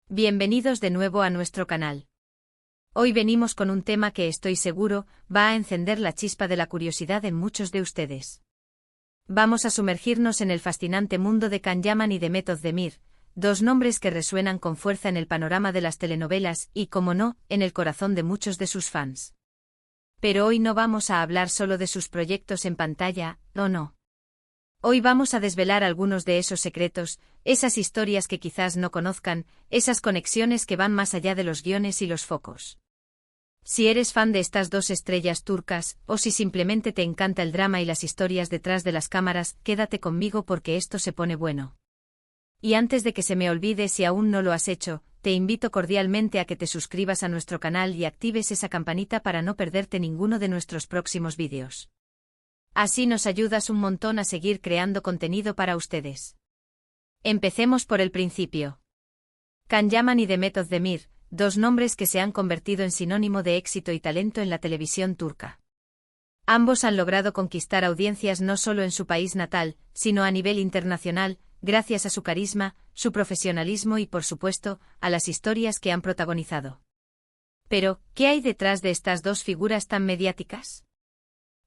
Bienvenidos de nuevo a nuestro canal. Hoy venimos con un tema que estoy seguro va a encender la chispa de la curiosidad en muchos de ustedes. Vamos a sumergirnos en el fascinante mundo de Can Yaman y de Method Demir, dos nombres que resuenan con fuerza en el panorama de las telenovelas y, como no, en el corazón de muchos de sus fans. Pero hoy no vamos a hablar solo de sus proyectos en pantalla, no. Hoy vamos a desvelar algunos de esos secretos, esas historias que quizás no conozcan, esas conexiones que van más allá de los guiones y los focos. Si eres fan de estas dos estrellas turcas, o si simplemente te encanta el drama y las historias detrás de las cámaras, quédate conmigo porque esto se pone bueno. Y antes de que se me olvide, si aún no lo has hecho, te invito cordialmente a que te suscribas a nuestro canal y actives esa campanita para no perderte ninguno de nuestros próximos vídeos. Así nos ayudas un montón a seguir creando contenido para ustedes. Empecemos por el principio. Can Yaman y Method Demir, dos nombres que se han convertido en sinónimo de éxito y talento en la televisión turca. Ambos han logrado conquistar audiencias no solo en su país natal, sino a nivel internacional, gracias a su carisma, su profesionalismo y, por supuesto, a las historias que han protagonizado. Pero, ¿qué hay detrás de estas dos figuras tan mediáticas?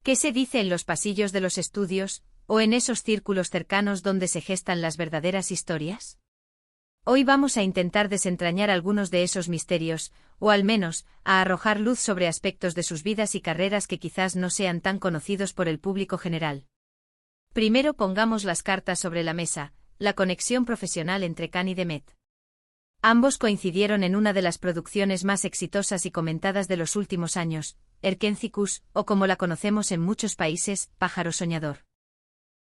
¿Qué se dice en los pasillos de los estudios, o en esos círculos cercanos donde se gestan las verdaderas historias? Hoy vamos a intentar desentrañar algunos de esos misterios, o al menos, a arrojar luz sobre aspectos de sus vidas y carreras que quizás no sean tan conocidos por el público general. Primero pongamos las cartas sobre la mesa, la conexión profesional entre Can y Demet. Ambos coincidieron en una de las producciones más exitosas y comentadas de los últimos años, Erkencikus, o como la conocemos en muchos países, Pájaro Soñador.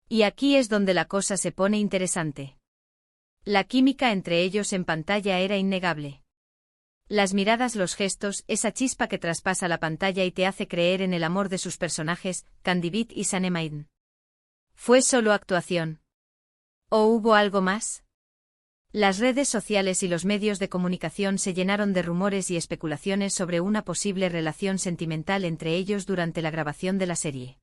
Y aquí es donde la cosa se pone interesante. La química entre ellos en pantalla era innegable. Las miradas, los gestos, esa chispa que traspasa la pantalla y te hace creer en el amor de sus personajes, Candivit y Sanemaiden. ¿Fue solo actuación? ¿O hubo algo más? Las redes sociales y los medios de comunicación se llenaron de rumores y especulaciones sobre una posible relación sentimental entre ellos durante la grabación de la serie.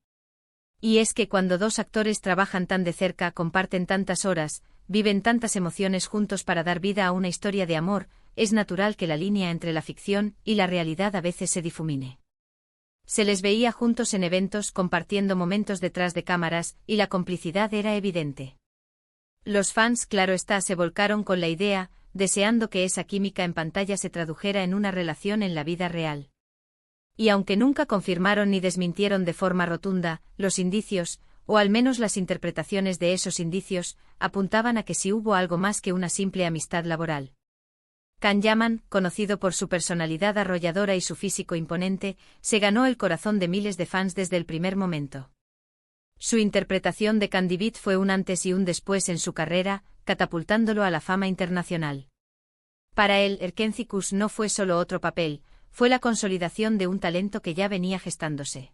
Y es que cuando dos actores trabajan tan de cerca, comparten tantas horas, viven tantas emociones juntos para dar vida a una historia de amor, es natural que la línea entre la ficción y la realidad a veces se difumine. Se les veía juntos en eventos, compartiendo momentos detrás de cámaras, y la complicidad era evidente. Los fans, claro está, se volcaron con la idea, deseando que esa química en pantalla se tradujera en una relación en la vida real. Y aunque nunca confirmaron ni desmintieron de forma rotunda, los indicios, o al menos las interpretaciones de esos indicios, apuntaban a que sí hubo algo más que una simple amistad laboral. Can Yaman, conocido por su personalidad arrolladora y su físico imponente, se ganó el corazón de miles de fans desde el primer momento. Su interpretación de Candivit fue un antes y un después en su carrera, catapultándolo a la fama internacional. Para él, Erkencikus no fue solo otro papel, fue la consolidación de un talento que ya venía gestándose.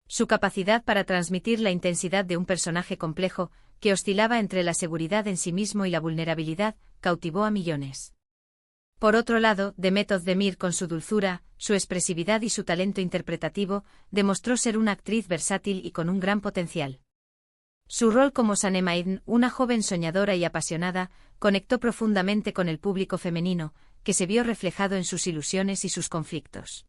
Su capacidad para transmitir la intensidad de un personaje complejo, que oscilaba entre la seguridad en sí mismo y la vulnerabilidad, cautivó a millones. Por otro lado, Method Demir, con su dulzura, su expresividad y su talento interpretativo, demostró ser una actriz versátil y con un gran potencial. Su rol como Sanemaiden, una joven soñadora y apasionada, conectó profundamente con el público femenino, que se vio reflejado en sus ilusiones y sus conflictos.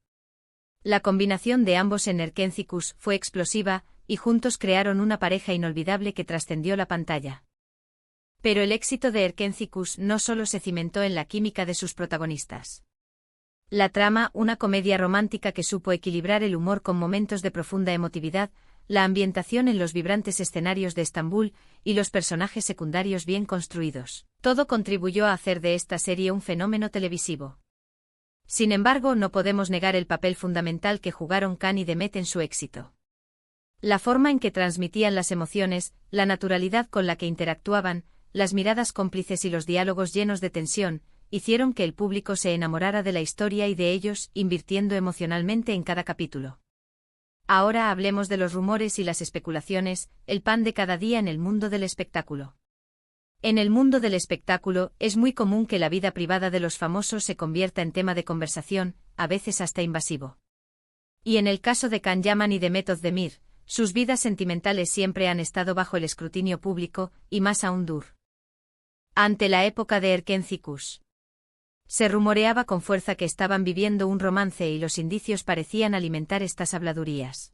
La combinación de ambos en Erkencikus fue explosiva, y juntos crearon una pareja inolvidable que trascendió la pantalla. Pero el éxito de Erkencikus no solo se cimentó en la química de sus protagonistas. La trama, una comedia romántica que supo equilibrar el humor con momentos de profunda emotividad, la ambientación en los vibrantes escenarios de Estambul y los personajes secundarios bien construidos, todo contribuyó a hacer de esta serie un fenómeno televisivo. Sin embargo, no podemos negar el papel fundamental que jugaron Can y Demet en su éxito. La forma en que transmitían las emociones, la naturalidad con la que interactuaban, las miradas cómplices y los diálogos llenos de tensión, hicieron que el público se enamorara de la historia y de ellos, invirtiendo emocionalmente en cada capítulo. Ahora hablemos de los rumores y las especulaciones, el pan de cada día en el mundo del espectáculo. En el mundo del espectáculo, es muy común que la vida privada de los famosos se convierta en tema de conversación, a veces hasta invasivo. Y en el caso de Can Yaman y Method Demir, sus vidas sentimentales siempre han estado bajo el escrutinio público, y más aún ante la época de Erkencikus. Se rumoreaba con fuerza que estaban viviendo un romance y los indicios parecían alimentar estas habladurías.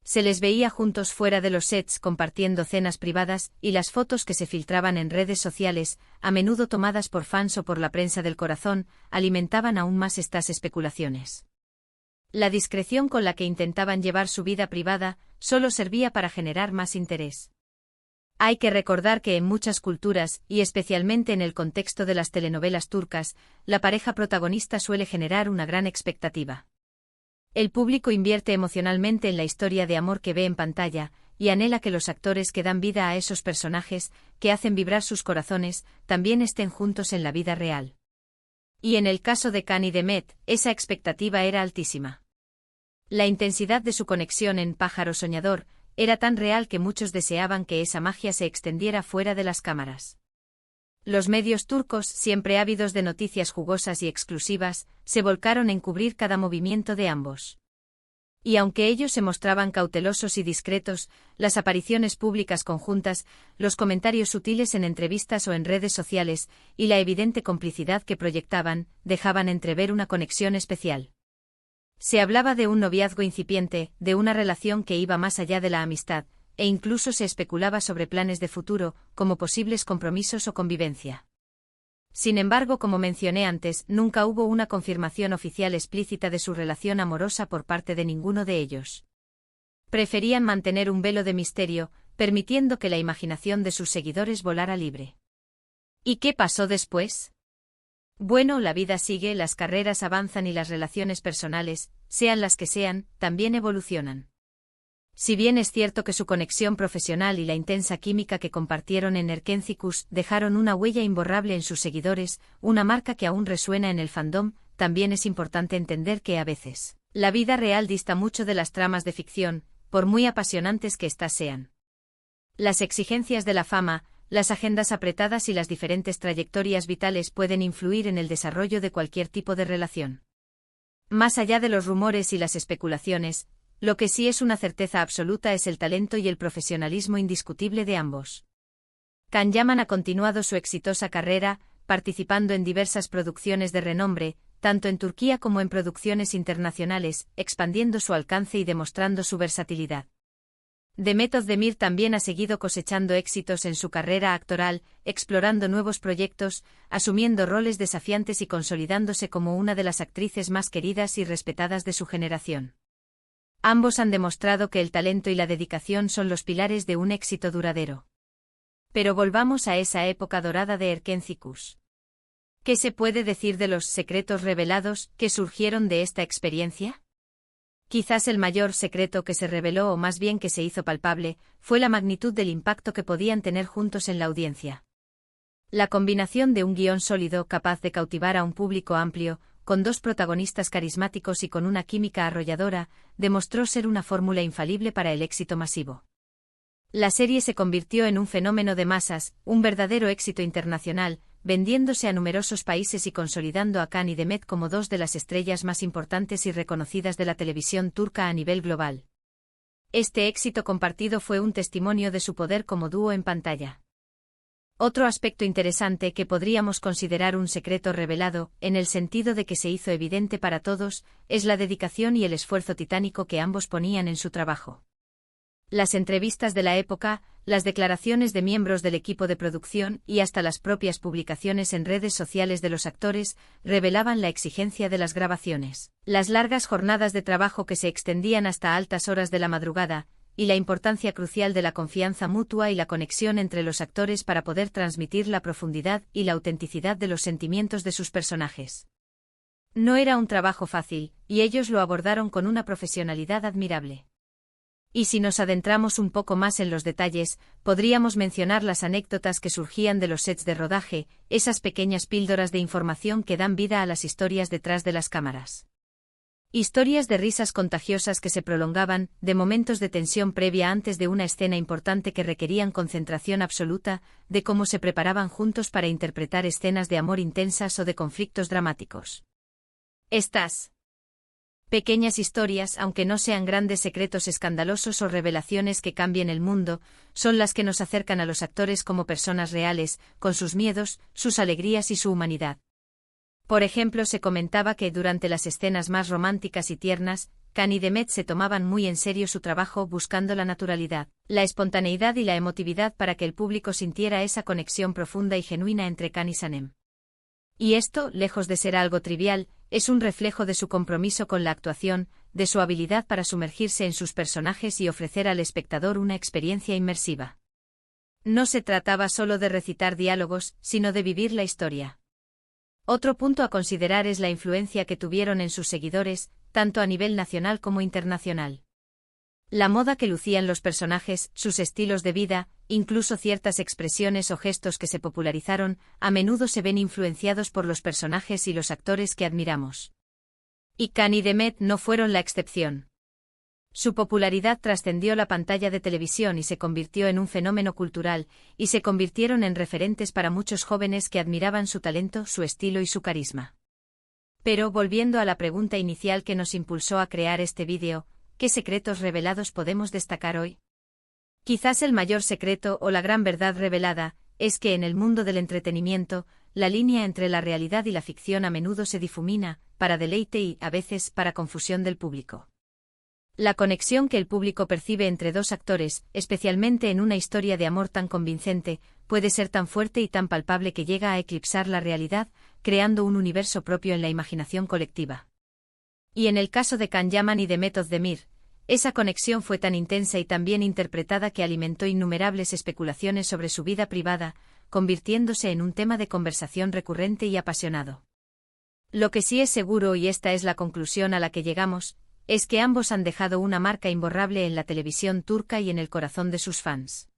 Se les veía juntos fuera de los sets compartiendo cenas privadas y las fotos que se filtraban en redes sociales, a menudo tomadas por fans o por la prensa del corazón, alimentaban aún más estas especulaciones. La discreción con la que intentaban llevar su vida privada solo servía para generar más interés. Hay que recordar que en muchas culturas, y especialmente en el contexto de las telenovelas turcas, la pareja protagonista suele generar una gran expectativa. El público invierte emocionalmente en la historia de amor que ve en pantalla, y anhela que los actores que dan vida a esos personajes, que hacen vibrar sus corazones, también estén juntos en la vida real. Y en el caso de Can y Demet, esa expectativa era altísima. La intensidad de su conexión en Pájaro Soñador era tan real que muchos deseaban que esa magia se extendiera fuera de las cámaras. Los medios turcos, siempre ávidos de noticias jugosas y exclusivas, se volcaron en cubrir cada movimiento de ambos. Y aunque ellos se mostraban cautelosos y discretos, las apariciones públicas conjuntas, los comentarios sutiles en entrevistas o en redes sociales, y la evidente complicidad que proyectaban, dejaban entrever una conexión especial. Se hablaba de un noviazgo incipiente, de una relación que iba más allá de la amistad, e incluso se especulaba sobre planes de futuro, como posibles compromisos o convivencia. Sin embargo, como mencioné antes, nunca hubo una confirmación oficial explícita de su relación amorosa por parte de ninguno de ellos. Preferían mantener un velo de misterio, permitiendo que la imaginación de sus seguidores volara libre. ¿Y qué pasó después? Bueno, la vida sigue, las carreras avanzan y las relaciones personales, sean las que sean, también evolucionan. Si bien es cierto que su conexión profesional y la intensa química que compartieron en Erkencikus dejaron una huella imborrable en sus seguidores, una marca que aún resuena en el fandom, también es importante entender que a veces, la vida real dista mucho de las tramas de ficción, por muy apasionantes que éstas sean. Las exigencias de la fama, las agendas apretadas y las diferentes trayectorias vitales pueden influir en el desarrollo de cualquier tipo de relación. Más allá de los rumores y las especulaciones, lo que sí es una certeza absoluta es el talento y el profesionalismo indiscutible de ambos. Can Yaman ha continuado su exitosa carrera, participando en diversas producciones de renombre, tanto en Turquía como en producciones internacionales, expandiendo su alcance y demostrando su versatilidad. Demet Özdemir también ha seguido cosechando éxitos en su carrera actoral, explorando nuevos proyectos, asumiendo roles desafiantes y consolidándose como una de las actrices más queridas y respetadas de su generación. Ambos han demostrado que el talento y la dedicación son los pilares de un éxito duradero. Pero volvamos a esa época dorada de Erkencikus. ¿Qué se puede decir de los secretos revelados que surgieron de esta experiencia? Quizás el mayor secreto que se reveló o más bien que se hizo palpable, fue la magnitud del impacto que podían tener juntos en la audiencia. La combinación de un guión sólido capaz de cautivar a un público amplio, con dos protagonistas carismáticos y con una química arrolladora, demostró ser una fórmula infalible para el éxito masivo. La serie se convirtió en un fenómeno de masas, un verdadero éxito internacional, vendiéndose a numerosos países y consolidando a Can y Demet como dos de las estrellas más importantes y reconocidas de la televisión turca a nivel global. Este éxito compartido fue un testimonio de su poder como dúo en pantalla. Otro aspecto interesante que podríamos considerar un secreto revelado, en el sentido de que se hizo evidente para todos, es la dedicación y el esfuerzo titánico que ambos ponían en su trabajo. Las entrevistas de la época, las declaraciones de miembros del equipo de producción y hasta las propias publicaciones en redes sociales de los actores revelaban la exigencia de las grabaciones, las largas jornadas de trabajo que se extendían hasta altas horas de la madrugada, y la importancia crucial de la confianza mutua y la conexión entre los actores para poder transmitir la profundidad y la autenticidad de los sentimientos de sus personajes. No era un trabajo fácil, y ellos lo abordaron con una profesionalidad admirable. Y si nos adentramos un poco más en los detalles, podríamos mencionar las anécdotas que surgían de los sets de rodaje, esas pequeñas píldoras de información que dan vida a las historias detrás de las cámaras. Historias de risas contagiosas que se prolongaban, de momentos de tensión previa antes de una escena importante que requerían concentración absoluta, de cómo se preparaban juntos para interpretar escenas de amor intensas o de conflictos dramáticos. Estas pequeñas historias, aunque no sean grandes secretos escandalosos o revelaciones que cambien el mundo, son las que nos acercan a los actores como personas reales, con sus miedos, sus alegrías y su humanidad. Por ejemplo, se comentaba que durante las escenas más románticas y tiernas, Khan y Demet se tomaban muy en serio su trabajo buscando la naturalidad, la espontaneidad y la emotividad para que el público sintiera esa conexión profunda y genuina entre Khan y Sanem. Y esto, lejos de ser algo trivial, es un reflejo de su compromiso con la actuación, de su habilidad para sumergirse en sus personajes y ofrecer al espectador una experiencia inmersiva. No se trataba solo de recitar diálogos, sino de vivir la historia. Otro punto a considerar es la influencia que tuvieron en sus seguidores, tanto a nivel nacional como internacional. La moda que lucían los personajes, sus estilos de vida, incluso ciertas expresiones o gestos que se popularizaron, a menudo se ven influenciados por los personajes y los actores que admiramos. Y Khan y Demet no fueron la excepción. Su popularidad trascendió la pantalla de televisión y se convirtió en un fenómeno cultural, y se convirtieron en referentes para muchos jóvenes que admiraban su talento, su estilo y su carisma. Pero, volviendo a la pregunta inicial que nos impulsó a crear este vídeo, ¿qué secretos revelados podemos destacar hoy? Quizás el mayor secreto o la gran verdad revelada, es que en el mundo del entretenimiento, la línea entre la realidad y la ficción a menudo se difumina, para deleite y, a veces, para confusión del público. La conexión que el público percibe entre dos actores, especialmente en una historia de amor tan convincente, puede ser tan fuerte y tan palpable que llega a eclipsar la realidad, creando un universo propio en la imaginación colectiva. Y en el caso de Can Yaman y Demet Özdemir, esa conexión fue tan intensa y tan bien interpretada que alimentó innumerables especulaciones sobre su vida privada, convirtiéndose en un tema de conversación recurrente y apasionado. Lo que sí es seguro, y esta es la conclusión a la que llegamos, es que ambos han dejado una marca imborrable en la televisión turca y en el corazón de sus fans.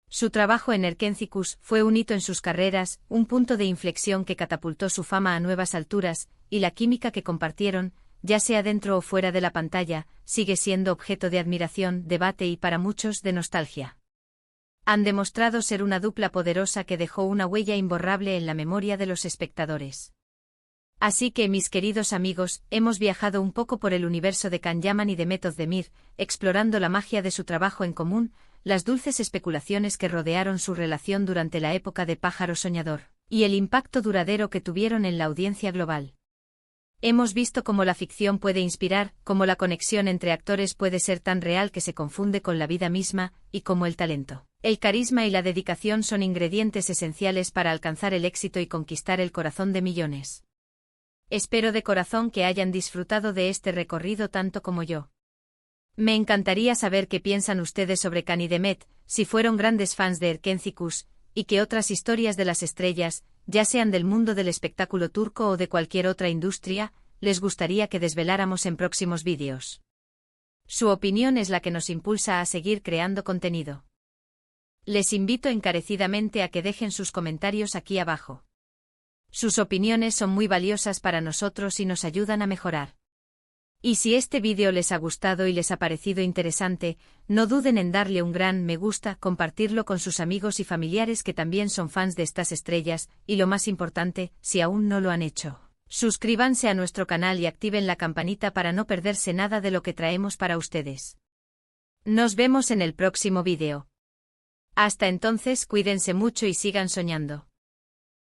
Su trabajo en Erkencikus fue un hito en sus carreras, un punto de inflexión que catapultó su fama a nuevas alturas, y la química que compartieron, ya sea dentro o fuera de la pantalla, sigue siendo objeto de admiración, debate y para muchos de nostalgia. Han demostrado ser una dupla poderosa que dejó una huella imborrable en la memoria de los espectadores. Así que, mis queridos amigos, hemos viajado un poco por el universo de Can Yaman y Demet Özdemir, explorando la magia de su trabajo en común, las dulces especulaciones que rodearon su relación durante la época de Pájaro Soñador, y el impacto duradero que tuvieron en la audiencia global. Hemos visto cómo la ficción puede inspirar, cómo la conexión entre actores puede ser tan real que se confunde con la vida misma, y cómo el talento, el carisma y la dedicación son ingredientes esenciales para alcanzar el éxito y conquistar el corazón de millones. Espero de corazón que hayan disfrutado de este recorrido tanto como yo. Me encantaría saber qué piensan ustedes sobre Khan y Demet, si fueron grandes fans de Erkencikus, y qué otras historias de las estrellas, ya sean del mundo del espectáculo turco o de cualquier otra industria, les gustaría que desveláramos en próximos vídeos. Su opinión es la que nos impulsa a seguir creando contenido. Les invito encarecidamente a que dejen sus comentarios aquí abajo. Sus opiniones son muy valiosas para nosotros y nos ayudan a mejorar. Y si este vídeo les ha gustado y les ha parecido interesante, no duden en darle un gran me gusta, compartirlo con sus amigos y familiares que también son fans de estas estrellas, y lo más importante, si aún no lo han hecho, suscríbanse a nuestro canal y activen la campanita para no perderse nada de lo que traemos para ustedes. Nos vemos en el próximo vídeo. Hasta entonces, cuídense mucho y sigan soñando.